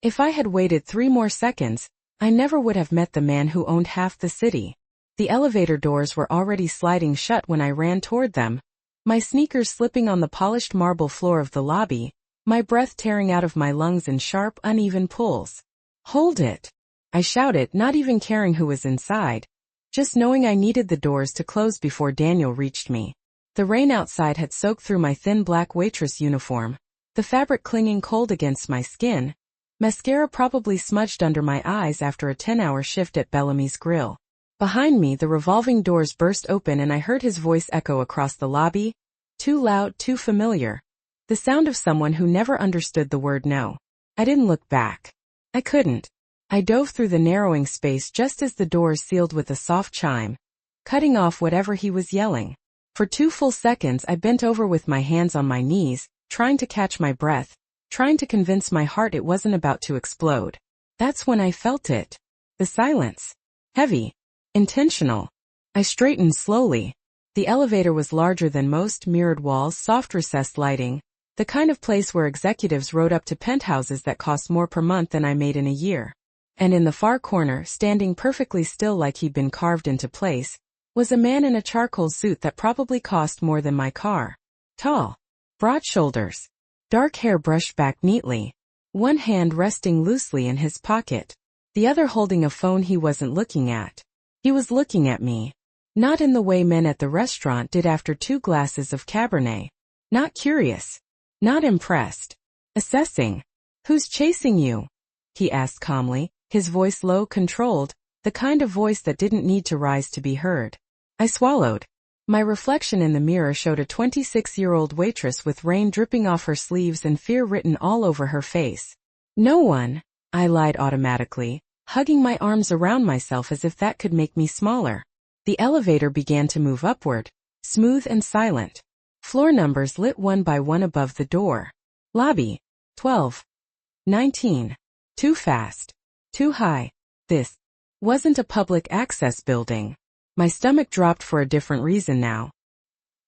If I had waited 3 more seconds, I never would have met the man who owned half the city. The elevator doors were already sliding shut when I ran toward them, my sneakers slipping on the polished marble floor of the lobby, my breath tearing out of my lungs in sharp, uneven pulls. "Hold it!" I shouted, not even caring who was inside, just knowing I needed the doors to close before Daniel reached me. The rain outside had soaked through my thin black waitress uniform, the fabric clinging cold against my skin, mascara probably smudged under my eyes after a 10-hour shift at Bellamy's Grill. Behind me, the revolving doors burst open and I heard his voice echo across the lobby, too loud, too familiar. The sound of someone who never understood the word no. I didn't look back. I couldn't. I dove through the narrowing space just as the doors sealed with a soft chime, cutting off whatever he was yelling. For 2 full seconds I bent over with my hands on my knees, trying to catch my breath, trying to convince my heart it wasn't about to explode. That's when I felt it. The silence. Heavy. Intentional. I straightened slowly. The elevator was larger than most, mirrored walls, soft recessed lighting, the kind of place where executives rode up to penthouses that cost more per month than I made in a year. And in the far corner, standing perfectly still like he'd been carved into place, was a man in a charcoal suit that probably cost more than my car. Tall. Broad shoulders. Dark hair brushed back neatly. One hand resting loosely in his pocket. The other holding a phone he wasn't looking at. He was looking at me. Not in the way men at the restaurant did after 2 glasses of Cabernet. Not curious. Not impressed. Assessing. "Who's chasing you?" he asked calmly, his voice low, controlled, the kind of voice that didn't need to rise to be heard. I swallowed. My reflection in the mirror showed a 26-year-old waitress with rain dripping off her sleeves and fear written all over her face. "No one," I lied automatically, hugging my arms around myself as if that could make me smaller. The elevator began to move upward, smooth and silent. Floor numbers lit one by one above the door. Lobby. 12. 19. Too fast. Too high. This wasn't a public access building. My stomach dropped for a different reason now.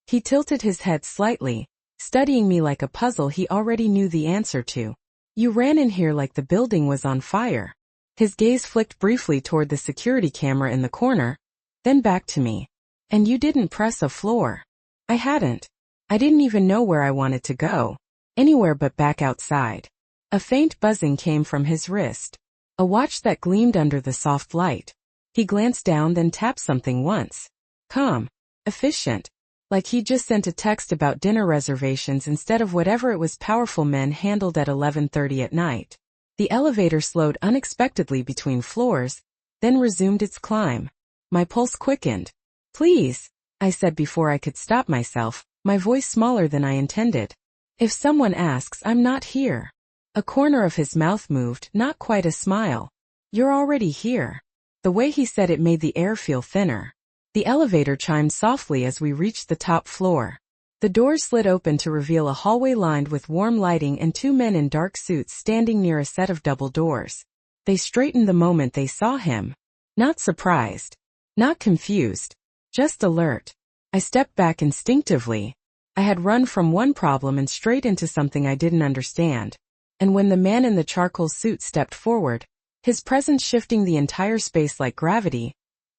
He tilted his head slightly, studying me like a puzzle he already knew the answer to. "You ran in here like the building was on fire." His gaze flicked briefly toward the security camera in the corner, then back to me. "And you didn't press a floor." I hadn't. I didn't even know where I wanted to go. Anywhere but back outside. A faint buzzing came from his wrist. A watch that gleamed under the soft light. He glanced down, then tapped something once. Calm. Efficient. Like he'd just sent a text about dinner reservations instead of whatever it was powerful men handled at 11:30 at night. The elevator slowed unexpectedly between floors, then resumed its climb. My pulse quickened. "Please," I said before I could stop myself, my voice smaller than I intended. "If someone asks, I'm not here." A corner of his mouth moved, not quite a smile. "You're already here." The way he said it made the air feel thinner. The elevator chimed softly as we reached the top floor. The doors slid open to reveal a hallway lined with warm lighting and 2 men in dark suits standing near a set of double doors. They straightened the moment they saw him. Not surprised. Not confused. Just alert. I stepped back instinctively. I had run from one problem and straight into something I didn't understand. And when the man in the charcoal suit stepped forward, his presence shifting the entire space like gravity,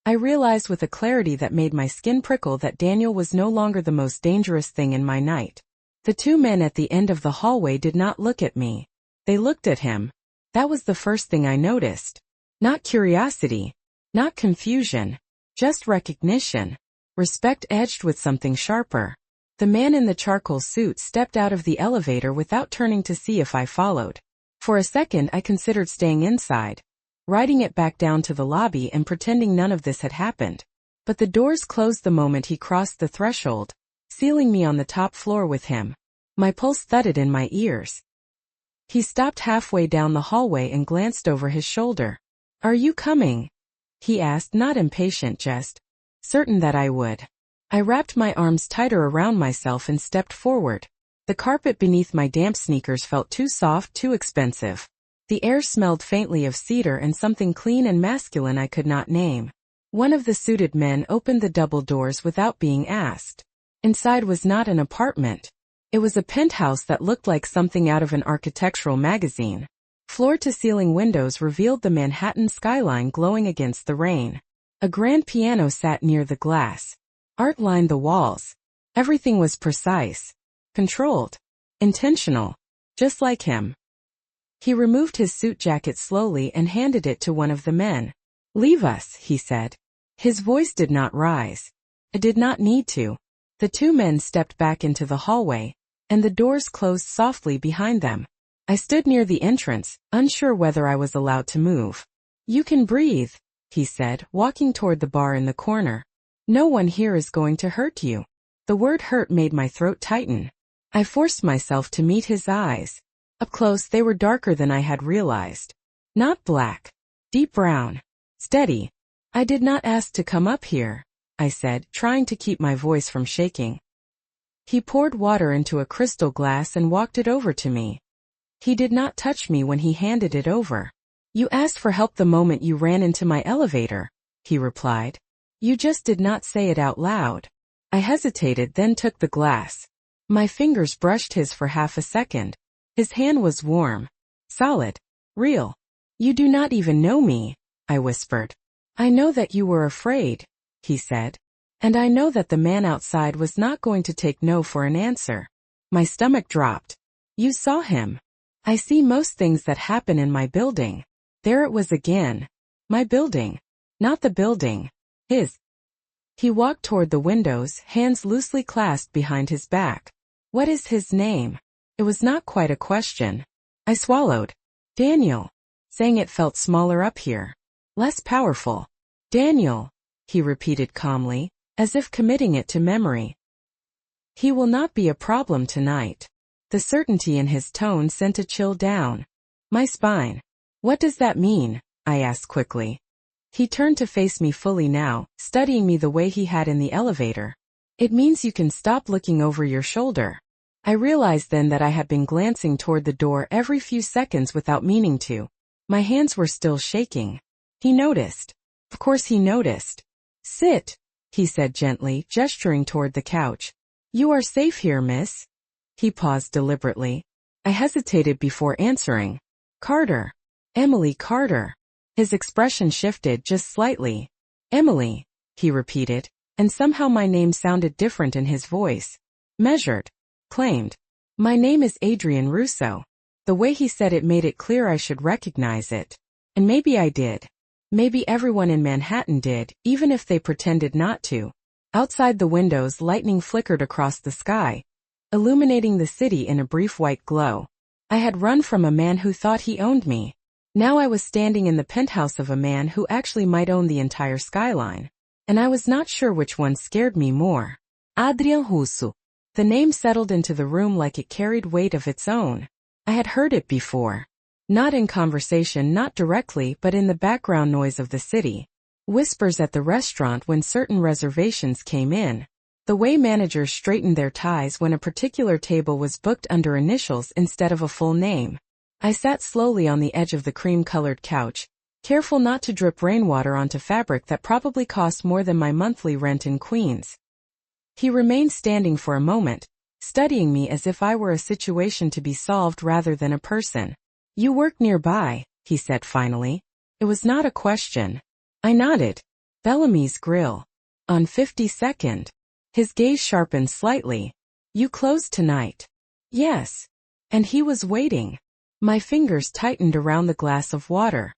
I realized with a clarity that made my skin prickle that Daniel was no longer the most dangerous thing in my night. The 2 men at the end of the hallway did not look at me. They looked at him. That was the first thing I noticed. Not curiosity. Not confusion. Just recognition. Respect edged with something sharper. The man in the charcoal suit stepped out of the elevator without turning to see if I followed. For a second I considered staying inside, riding it back down to the lobby and pretending none of this had happened. But the doors closed the moment he crossed the threshold, sealing me on the top floor with him. My pulse thudded in my ears. He stopped halfway down the hallway and glanced over his shoulder. "Are you coming?" he asked, not impatient, just certain that I would. I wrapped my arms tighter around myself and stepped forward. The carpet beneath my damp sneakers felt too soft, too expensive. The air smelled faintly of cedar and something clean and masculine I could not name. One of the suited men opened the double doors without being asked. Inside was not an apartment. It was a penthouse that looked like something out of an architectural magazine. Floor-to-ceiling windows revealed the Manhattan skyline glowing against the rain. A grand piano sat near the glass. Art lined the walls. Everything was precise, controlled, intentional, just like him. He removed his suit jacket slowly and handed it to one of the men. "Leave us," he said. His voice did not rise. It did not need to. The two men stepped back into the hallway, and the doors closed softly behind them. I stood near the entrance, unsure whether I was allowed to move. "You can breathe," he said, walking toward the bar in the corner. "No one here is going to hurt you." The word hurt made my throat tighten. I forced myself to meet his eyes. Up close they were darker than I had realized. Not black. Deep brown. Steady. "I did not ask to come up here," I said, trying to keep my voice from shaking. He poured water into a crystal glass and walked it over to me. He did not touch me when he handed it over. "You asked for help the moment you ran into my elevator," he replied. "You just did not say it out loud." I hesitated, then took the glass. My fingers brushed his for half a second. His hand was warm, solid, real. "You do not even know me," I whispered. "I know that you were afraid," he said. "And I know that the man outside was not going to take no for an answer." My stomach dropped. "You saw him." "I see most things that happen in my building." There it was again. My building. Not the building. His. He walked toward the windows, hands loosely clasped behind his back. "What is his name?" It was not quite a question. I swallowed. "Daniel." Saying it felt smaller up here. Less powerful. "Daniel," he repeated calmly, as if committing it to memory. "He will not be a problem tonight." The certainty in his tone sent a chill down my spine. "What does that mean?" I asked quickly. He turned to face me fully now, studying me the way he had in the elevator. "It means you can stop looking over your shoulder." I realized then that I had been glancing toward the door every few seconds without meaning to. My hands were still shaking. He noticed. Of course he noticed. "Sit," he said gently, gesturing toward the couch. "You are safe here, miss." He paused deliberately. I hesitated before answering. "Carter. Emily Carter." His expression shifted just slightly. "Emily," he repeated, and somehow my name sounded different in his voice. Measured. Claimed. "My name is Adrian Russo." The way he said it made it clear I should recognize it. And maybe I did. Maybe everyone in Manhattan did, even if they pretended not to. Outside the windows, lightning flickered across the sky, illuminating the city in a brief white glow. I had run from a man who thought he owned me. Now I was standing in the penthouse of a man who actually might own the entire skyline. And I was not sure which one scared me more. Adrian Russo. The name settled into the room like it carried weight of its own. I had heard it before. Not in conversation, not directly, but in the background noise of the city. Whispers at the restaurant when certain reservations came in. The way managers straightened their ties when a particular table was booked under initials instead of a full name. I sat slowly on the edge of the cream-colored couch, careful not to drip rainwater onto fabric that probably cost more than my monthly rent in Queens. He remained standing for a moment, studying me as if I were a situation to be solved rather than a person. "You work nearby," he said finally. It was not a question. I nodded. "Bellamy's Grill. On 52nd. His gaze sharpened slightly. "You close tonight?" "Yes." And he was waiting. My fingers tightened around the glass of water.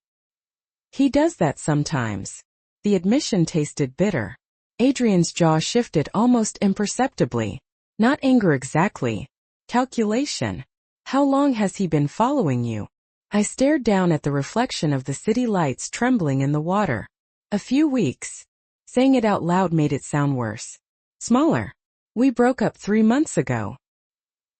"He does that sometimes." The admission tasted bitter. Adrian's jaw shifted almost imperceptibly. Not anger exactly. Calculation. "How long has he been following you?" I stared down at the reflection of the city lights trembling in the water. "A few weeks." Saying it out loud made it sound worse. "Smaller. We broke up 3 months ago."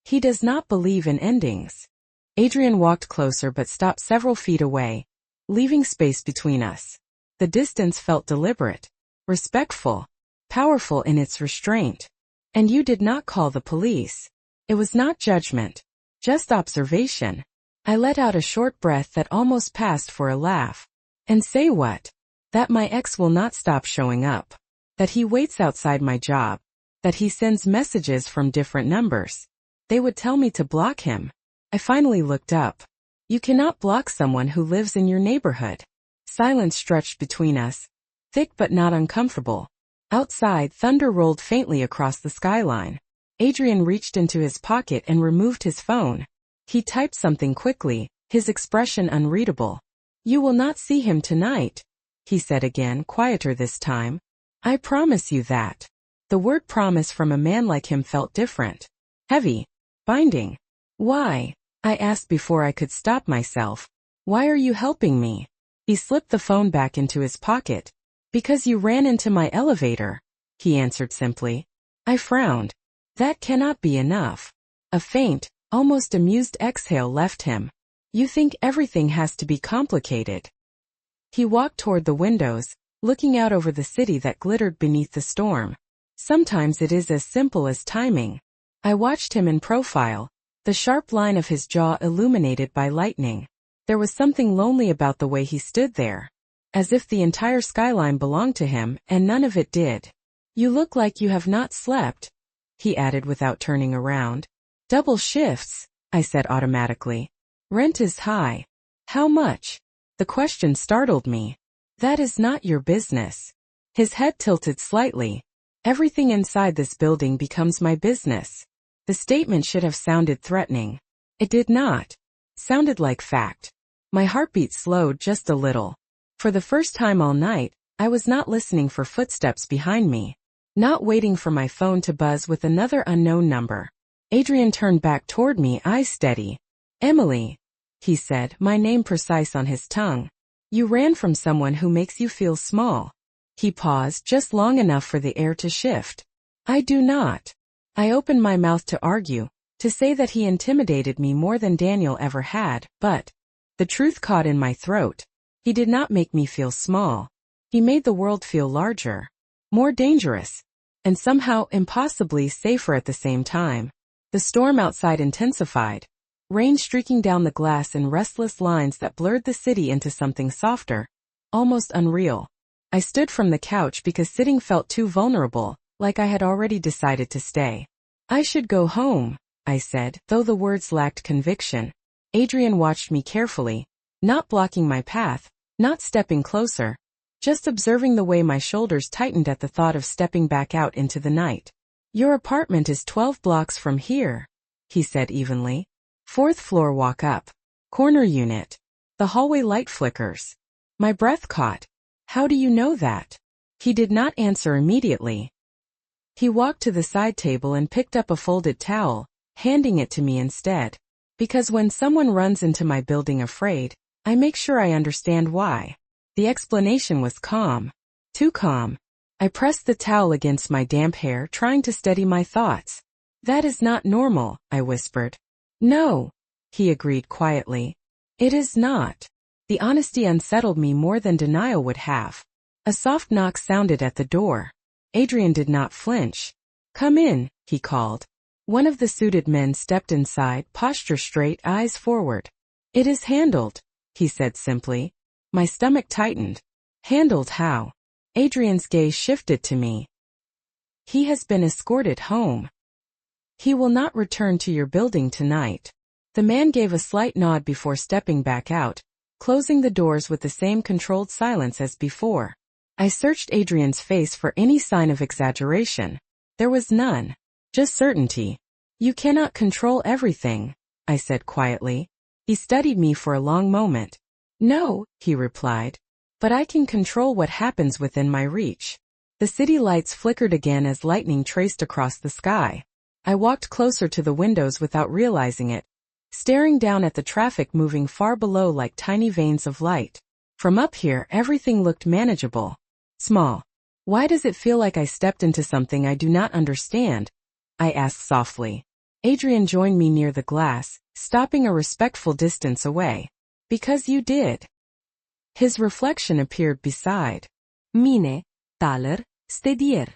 He does not believe in endings. Adrian walked closer but stopped several feet away, leaving space between us. The distance felt deliberate, respectful, powerful in its restraint. "And you did not call the police." It was not judgment, just observation. I let out a short breath that almost passed for a laugh. "And say what?" "That my ex will not stop showing up. That he waits outside my job. That he sends messages from different numbers. They would tell me to block him." I finally looked up. You cannot block someone who lives in your neighborhood. Silence stretched between us, thick but not uncomfortable. Outside, thunder rolled faintly across the skyline. Adrian reached into his pocket and removed his phone. He typed something quickly, his expression unreadable. "You will not see him tonight," he said again, quieter this time. "I promise you that." The word promise from a man like him felt different. Heavy. Binding. "Why?" I asked before I could stop myself. "Why are you helping me?" He slipped the phone back into his pocket. "Because you ran into my elevator," he answered simply. I frowned. That cannot be enough. A faint, almost amused exhale left him. "You think everything has to be complicated." He walked toward the windows, looking out over the city that glittered beneath the storm. "Sometimes it is as simple as timing." I watched him in profile, the sharp line of his jaw illuminated by lightning. There was something lonely about the way he stood there, as if the entire skyline belonged to him and none of it did. "You look like you have not slept," he added without turning around. "Double shifts," I said automatically. "Rent is high." "How much?" The question startled me. "That is not your business." His head tilted slightly. "Everything inside this building becomes my business." The statement should have sounded threatening. It did not. Sounded like fact. My heartbeat slowed just a little. For the first time all night, I was not listening for footsteps behind me. Not waiting for my phone to buzz with another unknown number. Adrian turned back toward me, eyes steady. "Emily," he said, my name precise on his tongue. "You ran from someone who makes you feel small." He paused just long enough for the air to shift. "I do not." I opened my mouth to argue, to say that he intimidated me more than Daniel ever had, but the truth caught in my throat. He did not make me feel small. He made the world feel larger, more dangerous, and somehow impossibly safer at the same time. The storm outside intensified, rain streaking down the glass in restless lines that blurred the city into something softer, almost unreal. I stood from the couch because sitting felt too vulnerable, like I had already decided to stay. "I should go home," I said, though the words lacked conviction. Adrian watched me carefully, not blocking my path, not stepping closer, just observing the way my shoulders tightened at the thought of stepping back out into the night. "Your apartment is 12 blocks from here," he said evenly. "4th floor, walk up. Corner unit." The hallway light flickers. My breath caught. "How do you know that?" He did not answer immediately. He walked to the side table and picked up a folded towel, handing it to me instead. "Because when someone runs into my building afraid, I make sure I understand why." The explanation was calm. Too calm. I pressed the towel against my damp hair, trying to steady my thoughts. "That is not normal," I whispered. "No," he agreed quietly. "It is not." The honesty unsettled me more than denial would have. A soft knock sounded at the door. Adrian did not flinch. "Come in," he called. One of the suited men stepped inside, posture straight, eyes forward. "It is handled," he said simply. My stomach tightened. "Handled how?" Adrian's gaze shifted to me. "He has been escorted home. He will not return to your building tonight." The man gave a slight nod before stepping back out, closing the doors with the same controlled silence as before. I searched Adrian's face for any sign of exaggeration. There was none. Just certainty. "You cannot control everything," I said quietly. He studied me for a long moment. "No," he replied. "But I can control what happens within my reach." The city lights flickered again as lightning traced across the sky. I walked closer to the windows without realizing it, staring down at the traffic moving far below like tiny veins of light. From up here, everything looked manageable. Small. "Why does it feel like I stepped into something I do not understand?" I asked softly. Adrian joined me near the glass, stopping a respectful distance away. "Because you did." His reflection appeared beside. "Mine, taler, stedier."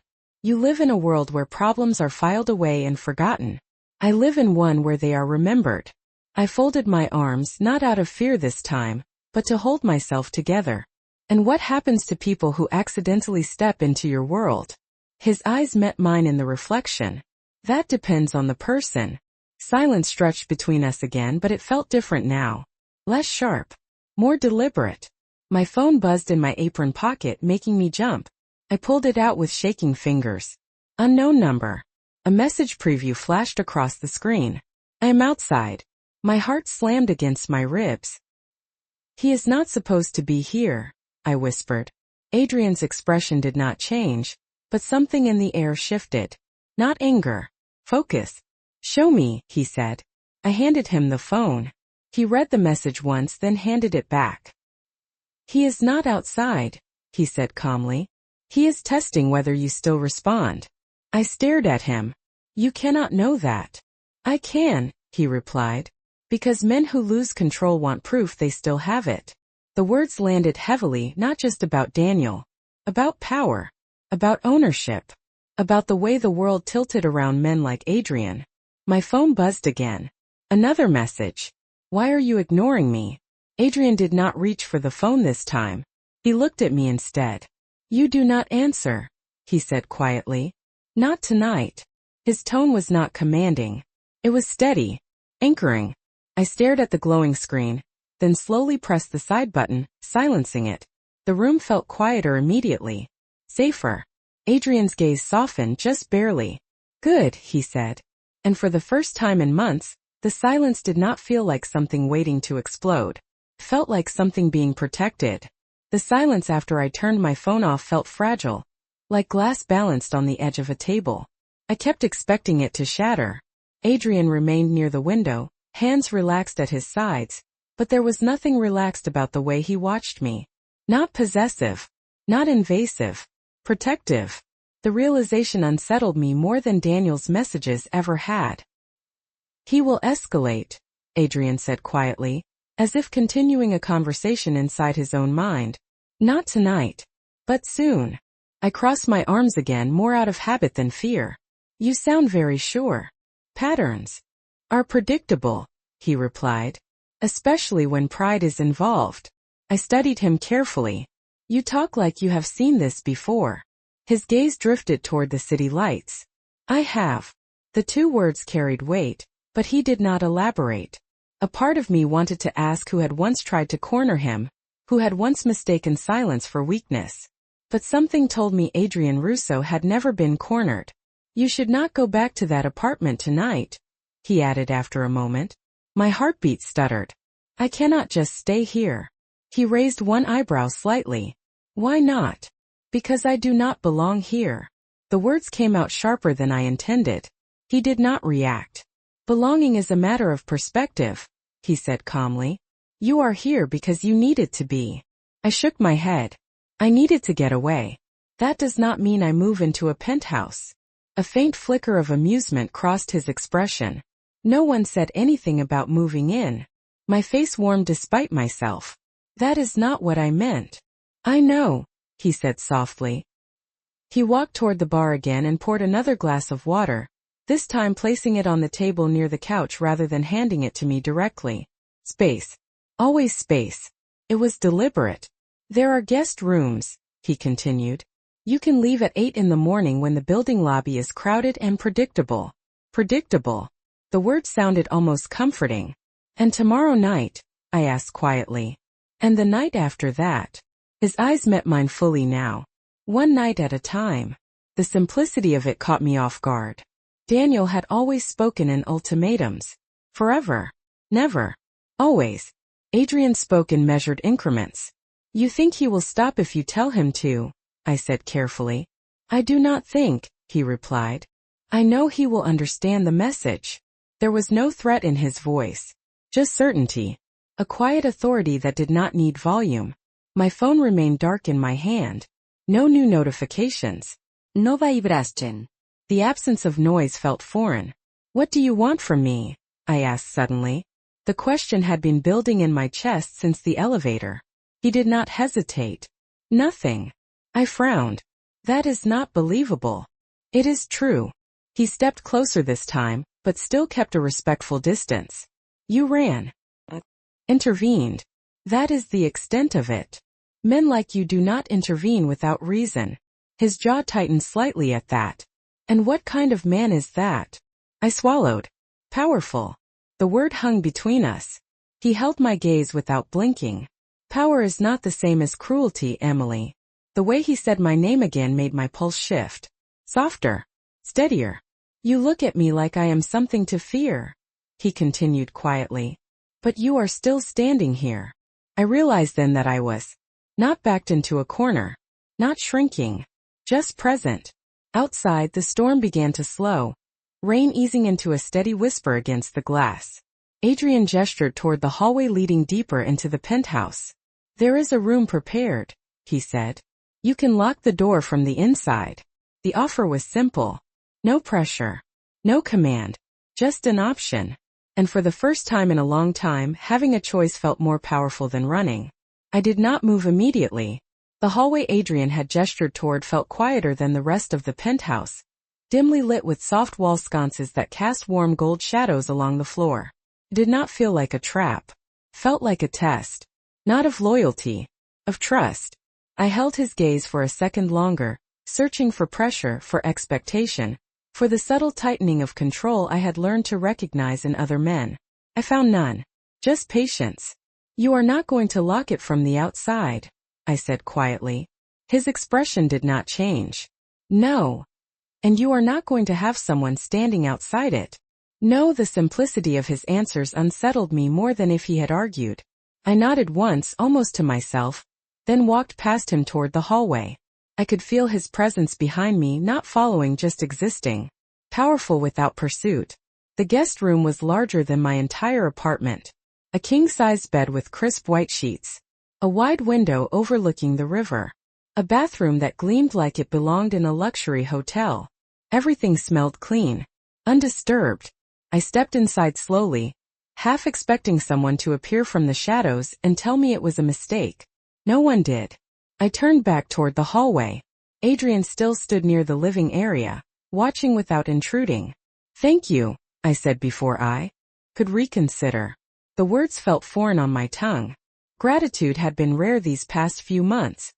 You live in a world where problems are filed away and forgotten. I live in one where they are remembered. I folded my arms, not out of fear this time, but to hold myself together. "And what happens to people who accidentally step into your world?" His eyes met mine in the reflection. "That depends on the person." Silence stretched between us again, but it felt different now. Less sharp. More deliberate. My phone buzzed in my apron pocket, making me jump. I pulled it out with shaking fingers. Unknown number. A message preview flashed across the screen. I am outside. My heart slammed against my ribs. He is not supposed to be here, I whispered. Adrian's expression did not change, but something in the air shifted. Not anger. Focus. Show me, he said. I handed him the phone. He read the message once, then handed it back. He is not outside, he said calmly. He is testing whether you still respond. I stared at him. You cannot know that. I can, he replied. Because men who lose control want proof they still have it. The words landed heavily, not just about Daniel. About power. About ownership. About the way the world tilted around men like Adrian. My phone buzzed again. Another message. Why are you ignoring me? Adrian did not reach for the phone this time. He looked at me instead. You do not answer, he said quietly. Not tonight. His tone was not commanding. It was steady. Anchoring. I stared at the glowing screen, then slowly pressed the side button, silencing it. The room felt quieter immediately. Safer. Adrian's gaze softened just barely. Good, he said. And for the first time in months, the silence did not feel like something waiting to explode. It felt like something being protected. The silence after I turned my phone off felt fragile, like glass balanced on the edge of a table. I kept expecting it to shatter. Adrian remained near the window, hands relaxed at his sides, but there was nothing relaxed about the way he watched me. Not possessive. Not invasive. Protective. The realization unsettled me more than Daniel's messages ever had. He will escalate, Adrian said quietly, as if continuing a conversation inside his own mind. Not tonight. But soon. I crossed my arms again, more out of habit than fear. You sound very sure. Patterns are predictable, he replied. Especially when pride is involved. I studied him carefully. You talk like you have seen this before. His gaze drifted toward the city lights. I have. The two words carried weight, but he did not elaborate. A part of me wanted to ask who had once tried to corner him, who had once mistaken silence for weakness. But something told me Adrian Russo had never been cornered. You should not go back to that apartment tonight, he added after a moment. My heartbeat stuttered. I cannot just stay here. He raised one eyebrow slightly. Why not? Because I do not belong here. The words came out sharper than I intended. He did not react. Belonging is a matter of perspective, he said calmly. You are here because you needed to be. I shook my head. I needed to get away. That does not mean I move into a penthouse. A faint flicker of amusement crossed his expression. No one said anything about moving in. My face warmed despite myself. That is not what I meant. I know, he said softly. He walked toward the bar again and poured another glass of water, this time placing it on the table near the couch rather than handing it to me directly. Space. Always space. It was deliberate. There are guest rooms, he continued. You can leave at 8 in the morning when the building lobby is crowded and predictable. Predictable. The word sounded almost comforting. And tomorrow night? I asked quietly. And the night after that? His eyes met mine fully now. One night at a time. The simplicity of it caught me off guard. Daniel had always spoken in ultimatums. Forever. Never. Always. Adrian spoke in measured increments. You think he will stop if you tell him to, I said carefully. I do not think, he replied. I know he will understand the message. There was no threat in his voice. Just certainty. A quiet authority that did not need volume. My phone remained dark in my hand. No new notifications. No vibración. The absence of noise felt foreign. What do you want from me? I asked suddenly. The question had been building in my chest since the elevator. He did not hesitate. Nothing. I frowned. That is not believable. It is true. He stepped closer this time, but still kept a respectful distance. You ran. Intervened. That is the extent of it. Men like you do not intervene without reason. His jaw tightened slightly at that. And what kind of man is that? I swallowed. Powerful. The word hung between us. He held my gaze without blinking. Power is not the same as cruelty, Emily. The way he said my name again made my pulse shift. Softer. Steadier. You look at me like I am something to fear. He continued quietly. But you are still standing here. I realized then that I was not backed into a corner. Not shrinking. Just present. Outside, the storm began to slow. Rain easing into a steady whisper against the glass. Adrian gestured toward the hallway leading deeper into the penthouse. There is a room prepared, he said. You can lock the door from the inside. The offer was simple. No pressure. No command. Just an option. And for the first time in a long time, having a choice felt more powerful than running. I did not move immediately. The hallway Adrian had gestured toward felt quieter than the rest of the penthouse, dimly lit with soft wall sconces that cast warm gold shadows along the floor. It did not feel like a trap. Felt like a test. Not of loyalty. Of trust. I held his gaze for a second longer, searching for pressure, for expectation, for the subtle tightening of control I had learned to recognize in other men. I found none. Just patience. You are not going to lock it from the outside, I said quietly. His expression did not change. No. And you are not going to have someone standing outside it. No, the simplicity of his answers unsettled me more than if he had argued. I nodded once, almost to myself, then walked past him toward the hallway. I could feel his presence behind me, not following, just existing. Powerful without pursuit. The guest room was larger than my entire apartment. A king-sized bed with crisp white sheets. A wide window overlooking the river. A bathroom that gleamed like it belonged in a luxury hotel. Everything smelled clean. Undisturbed. I stepped inside slowly, half expecting someone to appear from the shadows and tell me it was a mistake. No one did. I turned back toward the hallway. Adrian still stood near the living area, watching without intruding. Thank you, I said before I could reconsider. The words felt foreign on my tongue. Gratitude had been rare these past few months.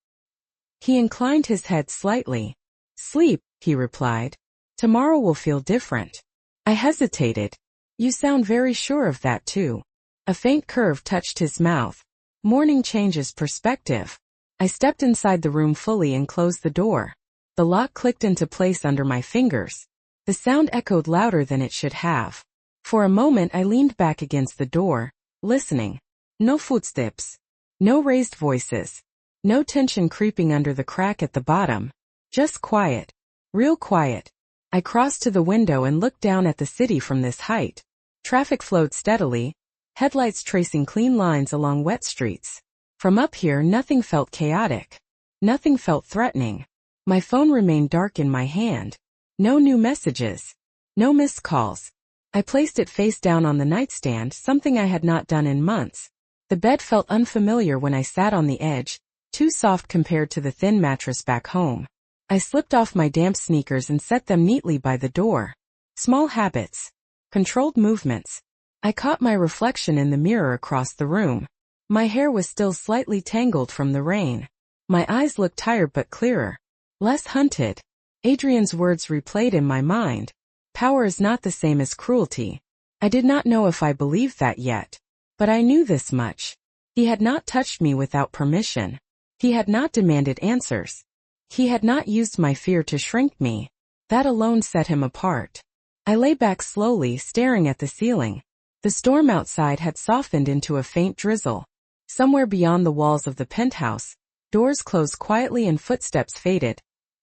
He inclined his head slightly. Sleep, he replied. Tomorrow will feel different. I hesitated. You sound very sure of that too. A faint curve touched his mouth. Morning changes perspective. I stepped inside the room fully and closed the door. The lock clicked into place under my fingers. The sound echoed louder than it should have. For a moment I leaned back against the door, listening. No footsteps. No raised voices. No tension creeping under the crack at the bottom. Just quiet. Real quiet. I crossed to the window and looked down at the city from this height. Traffic flowed steadily, headlights tracing clean lines along wet streets. From up here nothing felt chaotic. Nothing felt threatening. My phone remained dark in my hand. No new messages. No missed calls. I placed it face down on the nightstand, something I had not done in months. The bed felt unfamiliar when I sat on the edge, too soft compared to the thin mattress back home. I slipped off my damp sneakers and set them neatly by the door. Small habits. Controlled movements. I caught my reflection in the mirror across the room. My hair was still slightly tangled from the rain. My eyes looked tired but clearer. Less hunted. Adrian's words replayed in my mind. Power is not the same as cruelty. I did not know if I believed that yet. But I knew this much. He had not touched me without permission. He had not demanded answers. He had not used my fear to shrink me. That alone set him apart. I lay back slowly, staring at the ceiling. The storm outside had softened into a faint drizzle. Somewhere beyond the walls of the penthouse, doors closed quietly and footsteps faded.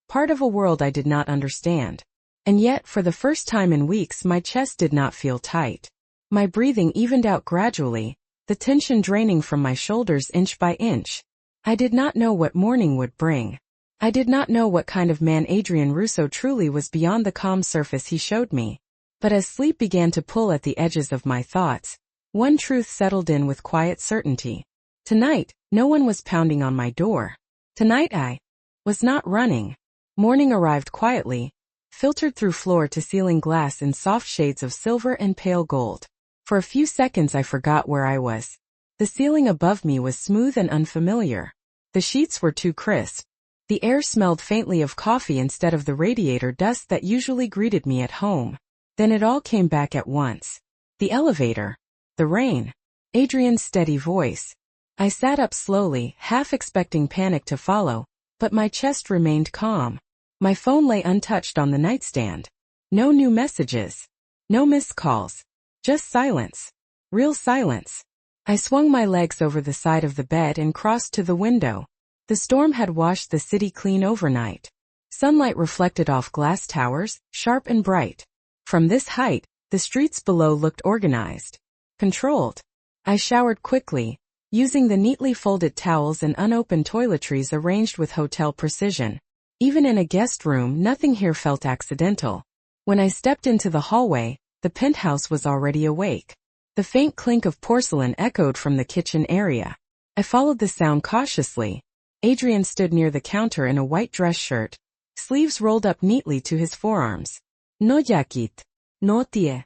Part of a world I did not understand. And yet, for the first time in weeks, my chest did not feel tight. My breathing evened out gradually, the tension draining from my shoulders inch by inch. I did not know what morning would bring. I did not know what kind of man Adrian Russo truly was beyond the calm surface he showed me. But as sleep began to pull at the edges of my thoughts, one truth settled in with quiet certainty. Tonight, no one was pounding on my door. Tonight I was not running. Morning arrived quietly, filtered through floor-to-ceiling glass in soft shades of silver and pale gold. For a few seconds I forgot where I was. The ceiling above me was smooth and unfamiliar. The sheets were too crisp. The air smelled faintly of coffee instead of the radiator dust that usually greeted me at home. Then it all came back at once. The elevator. The rain. Adrian's steady voice. I sat up slowly, half expecting panic to follow, but my chest remained calm. My phone lay untouched on the nightstand. No new messages. No missed calls. Just silence. Real silence. I swung my legs over the side of the bed and crossed to the window. The storm had washed the city clean overnight. Sunlight reflected off glass towers, sharp and bright. From this height, the streets below looked organized. Controlled. I showered quickly, using the neatly folded towels and unopened toiletries arranged with hotel precision. Even in a guest room, nothing here felt accidental. When I stepped into the hallway, the penthouse was already awake. The faint clink of porcelain echoed from the kitchen area. I followed the sound cautiously. Adrian stood near the counter in a white dress shirt, sleeves rolled up neatly to his forearms. No jacket. No tie.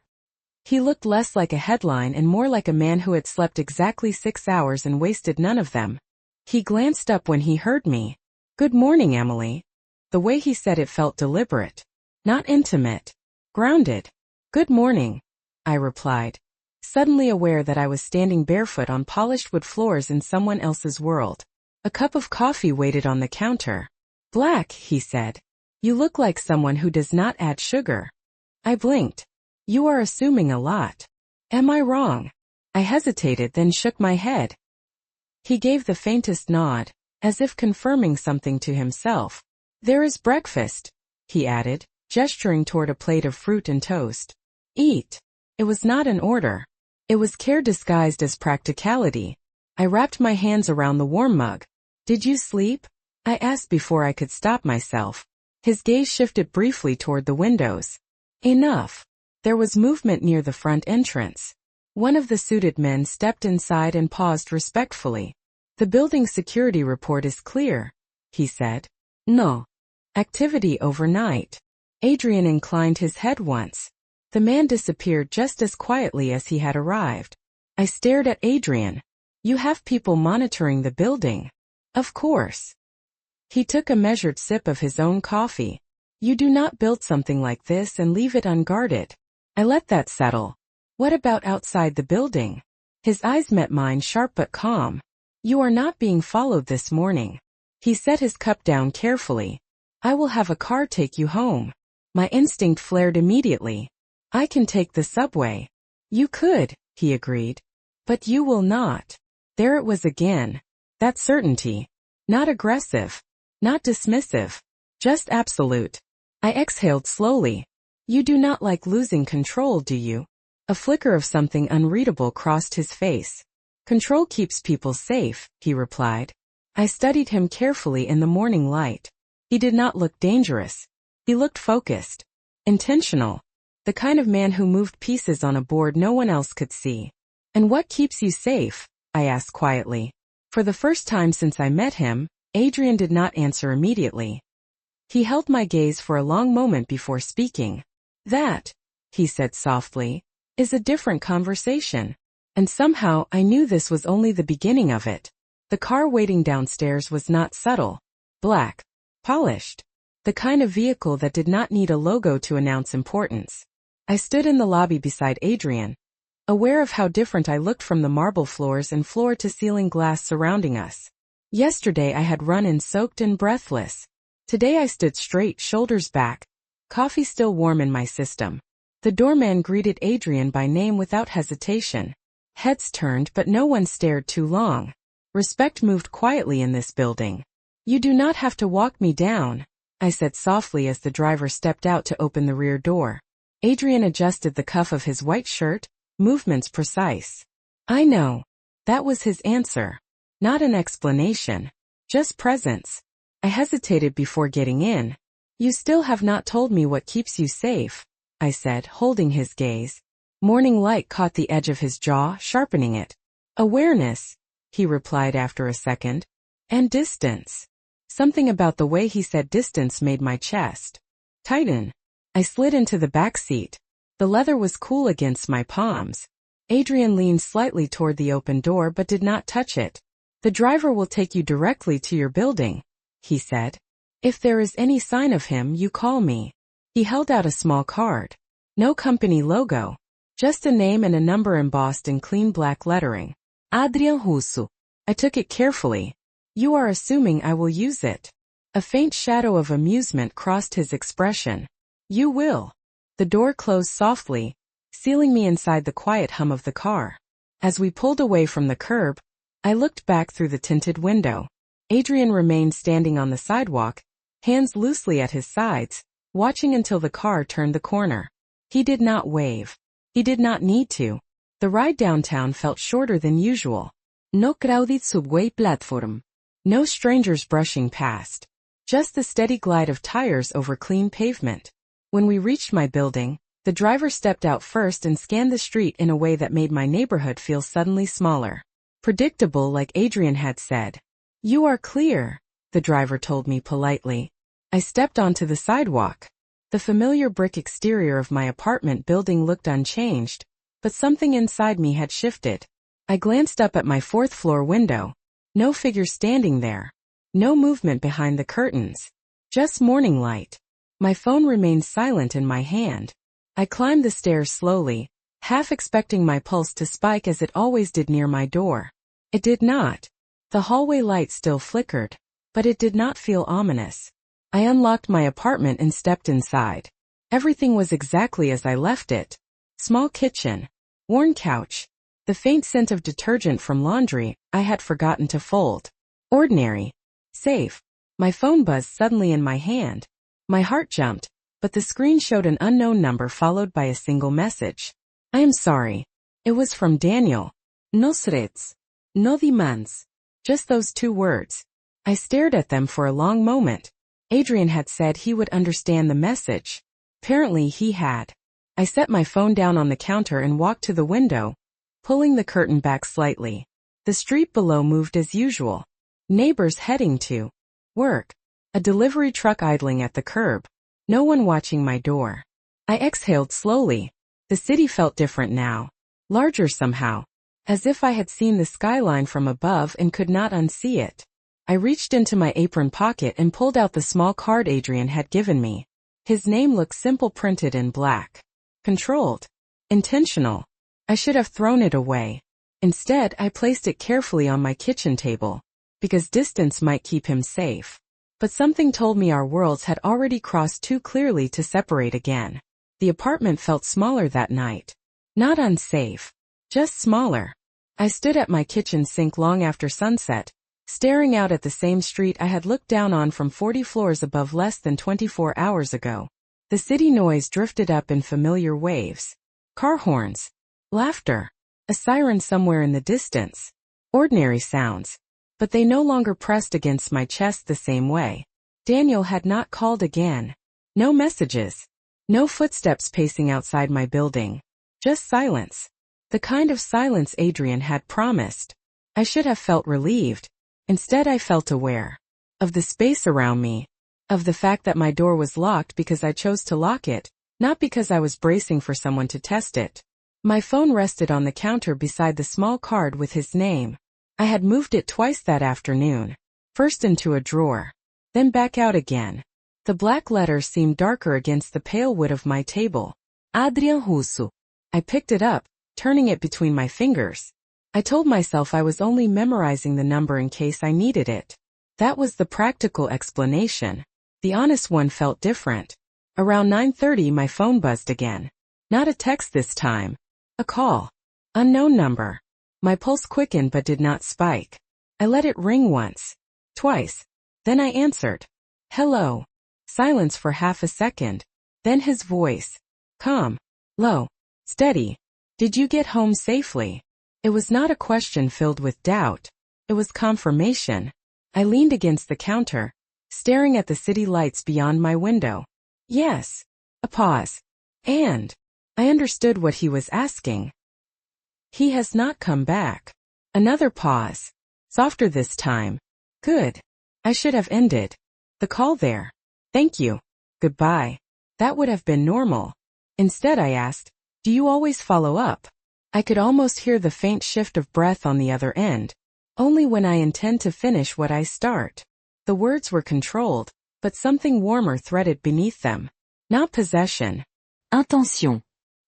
He looked less like a headline and more like a man who had slept exactly 6 hours and wasted none of them. He glanced up when he heard me. Good morning, Emily. The way he said it felt deliberate. Not intimate. Grounded. Good morning, I replied, suddenly aware that I was standing barefoot on polished wood floors in someone else's world. A cup of coffee waited on the counter. Black, he said. You look like someone who does not add sugar. I blinked. You are assuming a lot. Am I wrong? I hesitated, then shook my head. He gave the faintest nod, as if confirming something to himself. There is breakfast, he added, gesturing toward a plate of fruit and toast. Eat. It was not an order. It was care disguised as practicality. I wrapped my hands around the warm mug. Did you sleep? I asked before I could stop myself. His gaze shifted briefly toward the windows. Enough. There was movement near the front entrance. One of the suited men stepped inside and paused respectfully. The building's security report is clear, he said. No. Activity overnight. Adrian inclined his head once. The man disappeared just as quietly as he had arrived. I stared at Adrian. You have people monitoring the building. Of course. He took a measured sip of his own coffee. You do not build something like this and leave it unguarded. I let that settle. What about outside the building? His eyes met mine, sharp but calm. You are not being followed this morning. He set his cup down carefully. I will have a car take you home. My instinct flared immediately. I can take the subway. You could, he agreed. But you will not. There it was again. That certainty. Not aggressive. Not dismissive. Just absolute. I exhaled slowly. You do not like losing control, do you? A flicker of something unreadable crossed his face. Control keeps people safe, he replied. I studied him carefully in the morning light. He did not look dangerous. He looked focused. Intentional. The kind of man who moved pieces on a board no one else could see. And what keeps you safe? I asked quietly. For the first time since I met him, Adrian did not answer immediately. He held my gaze for a long moment before speaking. That, he said softly, is a different conversation. And somehow I knew this was only the beginning of it. The car waiting downstairs was not subtle. Black. Polished. The kind of vehicle that did not need a logo to announce importance. I stood in the lobby beside Adrian, aware of how different I looked from the marble floors and floor-to-ceiling glass surrounding us. Yesterday I had run in soaked and breathless. Today I stood straight, shoulders back, coffee still warm in my system. The doorman greeted Adrian by name without hesitation. Heads turned, but no one stared too long. Respect moved quietly in this building. You do not have to walk me down, I said softly as the driver stepped out to open the rear door. Adrian adjusted the cuff of his white shirt, movements precise. I know. That was his answer. Not an explanation. Just presence. I hesitated before getting in. You still have not told me what keeps you safe, I said, holding his gaze. Morning light caught the edge of his jaw, sharpening it. Awareness, he replied after a second. And distance. Something about the way he said distance made my chest tighten. I slid into the back seat. The leather was cool against my palms. Adrian leaned slightly toward the open door but did not touch it. The driver will take you directly to your building, he said. If there is any sign of him, you call me. He held out a small card. No company logo. Just a name and a number embossed in clean black lettering. Adrian Russo. I took it carefully. You are assuming I will use it. A faint shadow of amusement crossed his expression. You will. The door closed softly, sealing me inside the quiet hum of the car. As we pulled away from the curb, I looked back through the tinted window. Adrian remained standing on the sidewalk, hands loosely at his sides, watching until the car turned the corner. He did not wave. He did not need to. The ride downtown felt shorter than usual. No crowded subway platform. No strangers brushing past. Just the steady glide of tires over clean pavement. When we reached my building, the driver stepped out first and scanned the street in a way that made my neighborhood feel suddenly smaller. Predictable, like Adrian had said. You are clear, the driver told me politely. I stepped onto the sidewalk. The familiar brick exterior of my apartment building looked unchanged, but something inside me had shifted. I glanced up at my fourth-floor window. No figure standing there. No movement behind the curtains. Just morning light. My phone remained silent in my hand. I climbed the stairs slowly, half expecting my pulse to spike as it always did near my door. It did not. The hallway light still flickered, but it did not feel ominous. I unlocked my apartment and stepped inside. Everything was exactly as I left it. Small kitchen. Worn couch. The faint scent of detergent from laundry I had forgotten to fold. Ordinary. Safe. My phone buzzed suddenly in my hand. My heart jumped, but the screen showed an unknown number followed by a single message. I am sorry. It was from Daniel. No srets. No demands. Just those 2 words. I stared at them for a long moment. Adrian had said he would understand the message. Apparently he had. I set my phone down on the counter and walked to the window, pulling the curtain back slightly. The street below moved as usual. Neighbors heading to work. A delivery truck idling at the curb. No one watching my door. I exhaled slowly. The city felt different now. Larger somehow. As if I had seen the skyline from above and could not unsee it. I reached into my apron pocket and pulled out the small card Adrian had given me. His name looked simple, printed in black. Controlled. Intentional. I should have thrown it away. Instead, I placed it carefully on my kitchen table, because distance might keep him safe. But something told me our worlds had already crossed too clearly to separate again. The apartment felt smaller that night. Not unsafe. Just smaller. I stood at my kitchen sink long after sunset, staring out at the same street I had looked down on from 40 floors above less than 24 hours ago. The city noise drifted up in familiar waves. Car horns. Laughter. A siren somewhere in the distance. Ordinary sounds. But they no longer pressed against my chest the same way. Daniel had not called again. No messages. No footsteps pacing outside my building. Just silence. The kind of silence Adrian had promised. I should have felt relieved. Instead, I felt aware of the space around me, of the fact that my door was locked because I chose to lock it, not because I was bracing for someone to test it. My phone rested on the counter beside the small card with his name. I had moved it twice that afternoon, first into a drawer, then back out again. The black letters seemed darker against the pale wood of my table. Adrian Russo. I picked it up, turning it between my fingers. I told myself I was only memorizing the number in case I needed it. That was the practical explanation. The honest one felt different. Around 9:30 my phone buzzed again. Not a text this time. A call. Unknown number. My pulse quickened but did not spike. I let it ring once. Twice. Then I answered. Hello. Silence for half a second. Then his voice. Calm. Low. Steady. Did you get home safely? It was not a question filled with doubt. It was confirmation. I leaned against the counter, staring at the city lights beyond my window. Yes. A pause. And I understood what he was asking. He has not come back. Another pause. Softer this time. Good. I should have ended the call there. Thank you. Goodbye. That would have been normal. Instead I asked, do you always follow up? I could almost hear the faint shift of breath on the other end. Only when I intend to finish what I start. The words were controlled, but something warmer threaded beneath them. Not possession. Intention.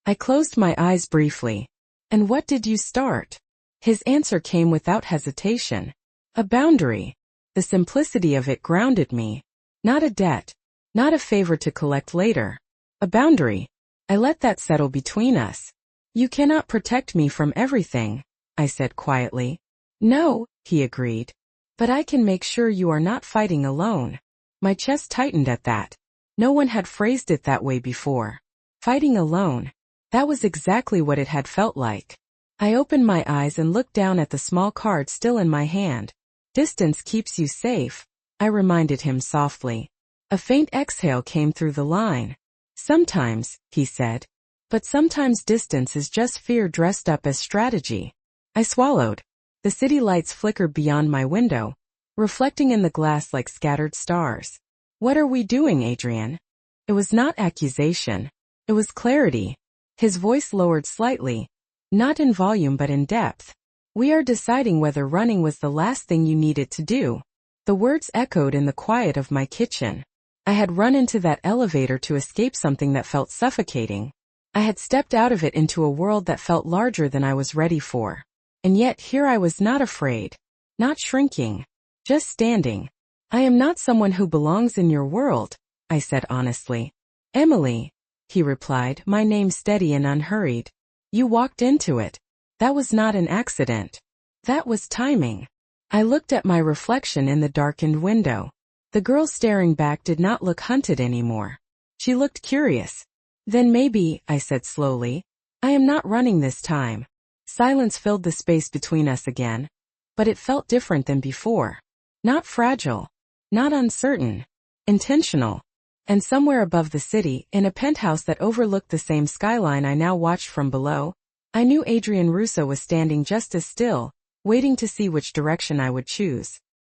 I closed my eyes briefly. And what did you start? His answer came without hesitation. A boundary. The simplicity of it grounded me. Not a debt. Not a favor to collect later. A boundary. I let that settle between us. You cannot protect me from everything, I said quietly. No, he agreed. But I can make sure you are not fighting alone. My chest tightened at that. No one had phrased it that way before. Fighting alone. That was exactly what it had felt like. I opened my eyes and looked down at the small card still in my hand. Distance keeps you safe, I reminded him softly. A faint exhale came through the line. Sometimes, he said. But sometimes distance is just fear dressed up as strategy. I swallowed. The city lights flickered beyond my window, reflecting in the glass like scattered stars. What are we doing, Adrian? It was not accusation. It was clarity. His voice lowered slightly, not in volume but in depth. We are deciding whether running was the last thing you needed to do. The words echoed in the quiet of my kitchen. I had run into that elevator to escape something that felt suffocating. I had stepped out of it into a world that felt larger than I was ready for. And yet here I was, not afraid, not shrinking, just standing. I am not someone who belongs in your world, I said honestly. Emily, he replied, my name steady and unhurried. You walked into it. That was not an accident. That was timing. I looked at my reflection in the darkened window. The girl staring back did not look hunted anymore. She looked curious. Then maybe, I said slowly, I am not running this time. Silence filled the space between us again. But it felt different than before. Not fragile. Not uncertain. Intentional. And somewhere above the city, in a penthouse that overlooked the same skyline I now watched from below, I knew Adrian Russo was standing just as still, waiting to see which direction I would choose.